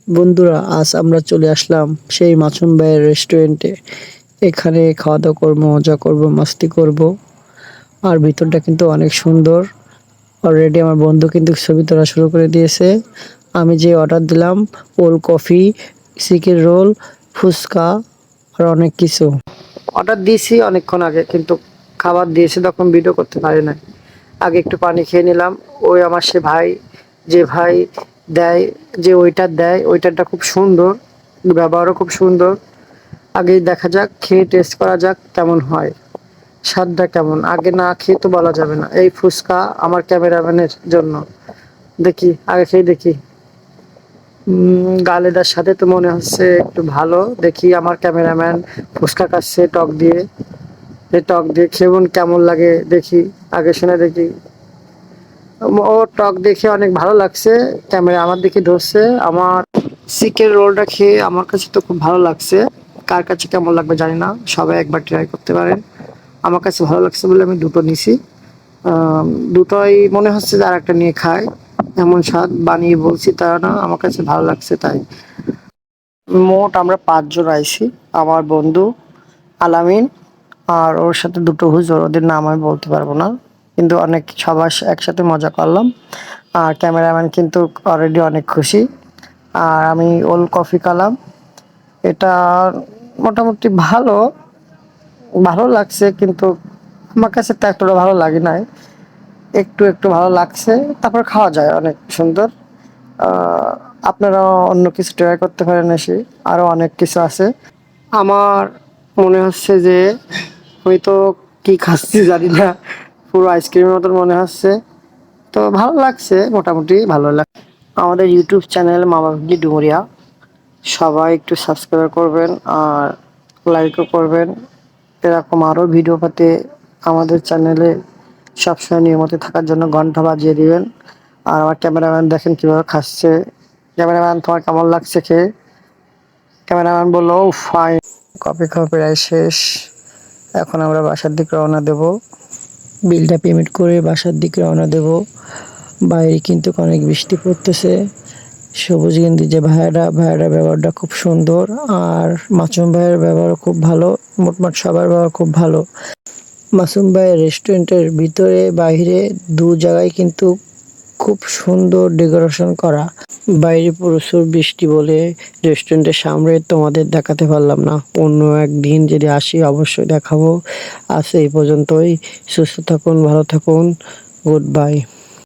বন্ধুরা, আজ আমরা চলে আসলাম সেই মাসুম ভাইয়ের রেস্টুরেন্টে। এখানে খাওয়া দাওয়া করবো, মজা করব, মাস্তি করব। আর ভিতরটা কিন্তু অনেক সুন্দর। অলরেডি আমার বন্ধু কিন্তু ছবি তোলা শুরু করে দিয়েছে। আমি যে অর্ডার দিলাম, cold coffee, chicken roll, fuchka আর অনেক কিছু অর্ডার দিয়েছি অনেকক্ষণ আগে, কিন্তু খাবার দিয়েছে তখন ভিডিও করতে পারি না। আগে একটু পানি খেয়ে নিলাম। ওই আমার সে ভাই, যে ভাই দেয়, যে ওইটার দেয়, ওইটারটা খুব সুন্দর, ব্যবহারও খুব সুন্দর। আগেই দেখা যাক, খেয়ে টেস্ট করা যাক কেমন হয়, স্বাদটা কেমন। আগে না খেয়ে তো বলা যাবে না। এই ফুচকা আমার ক্যামেরাম্যানের জন্য, দেখি আগে খেয়ে দেখি। গালেদার সাথে তো মনে হচ্ছে একটু ভালো। দেখি আমার ক্যামেরাম্যান ফুচকা খাচ্ছে টক দিয়ে। এই টক দিয়ে খেয়ে কেমন লাগে দেখি, আগে শুনে দেখি। ও টক দেখে অনেক ভালো লাগছে, ক্যামেরা আমার দিকে ধরছে। আমার চিকেন রোলটা খেয়ে আমার কাছে তো খুব ভালো লাগছে। কার কাছে কেমন লাগবে জানি না, সবাই একবার ট্রাই করতে পারেন। আমার কাছে ভালো লাগছে বলে আমি দুটো নিছি। দুটোই মনে হচ্ছে যে আর একটা নিয়ে খায়, এমন স্বাদ। বানিয়ে বলছি তা না, আমার কাছে ভালো লাগছে তাই। মোট আমরা 5 জন আইছি। আমার বন্ধু আলামিন আর ওর সাথে দুটো হুজুর, ওদের নাম আমি বলতে পারবো না, কিন্তু অনেক সবার একসাথে মজা করলাম। আর ক্যামেরাম্যান কিন্তু অলরেডি অনেক খুশি। আর আমি ওল কফি খালাম। এটা মোটামুটি ভালো, ভালো লাগছে, কিন্তু আমার কাছে তো এতটা ভালো লাগে নাই। একটু একটু ভালো লাগছে, তারপর খাওয়া যায়, অনেক সুন্দর। আহ, আপনারা অন্য কিছু ট্রাই করতে পারেন। এসে আরো অনেক কিছু আছে। আমার মনে হচ্ছে যে হয়তো কি খাচ্ছি জানি না, পুরো আইসক্রিমের মতন মনে হচ্ছে। তো ভালো লাগছে, মোটামুটি ভালো লাগছে। আমাদের ইউটিউব চ্যানেল মামা ভিগলি ডুমুরিয়া, সবাই একটু সাবস্ক্রাইব করবেন আর লাইকও করবেন। এরকম আরও ভিডিও পেতে আমাদের চ্যানেলে সবসময় নিয়মিত থাকার জন্য ঘন্টা বাজিয়ে দিবেন। আর আমার ক্যামেরাম্যান দেখেন কীভাবে খাচ্ছে। ক্যামেরাম্যান, তোমার কেমন লাগছে খেয়ে? ক্যামেরাম্যান বললো ও ফাইন। কফি খাওয়া প্রায় শেষ, এখন আমরা বাসার দিকে রওনা দেব। বিলটা পেমেন্ট করে বাসার দিকে রওনা দেব। বাইরে কিন্তু অনেক বৃষ্টি পড়তেছে। সবুজ গেঞ্জি যে ভাইয়াটার ব্যবহারটা খুব সুন্দর। আর মাসুম ভাইয়ের ব্যবহার খুব ভালো। মোটমাট সবার ব্যবহার খুব ভালো। মাসুম ভাইয়ের রেস্টুরেন্টের ভিতরে বাইরে দু জায়গায় কিন্তু খুব সুন্দর ডেকোরেশন করা। বাইরে প্রচুর বৃষ্টি বলে রেস্টুরেন্টের সামনে তোমাদের দেখাতে পারলাম না। অন্য একদিন যদি আসি অবশ্যই দেখাবো। আজ এই পর্যন্তই। সুস্থ থাকুন, ভালো থাকুন। Good bye.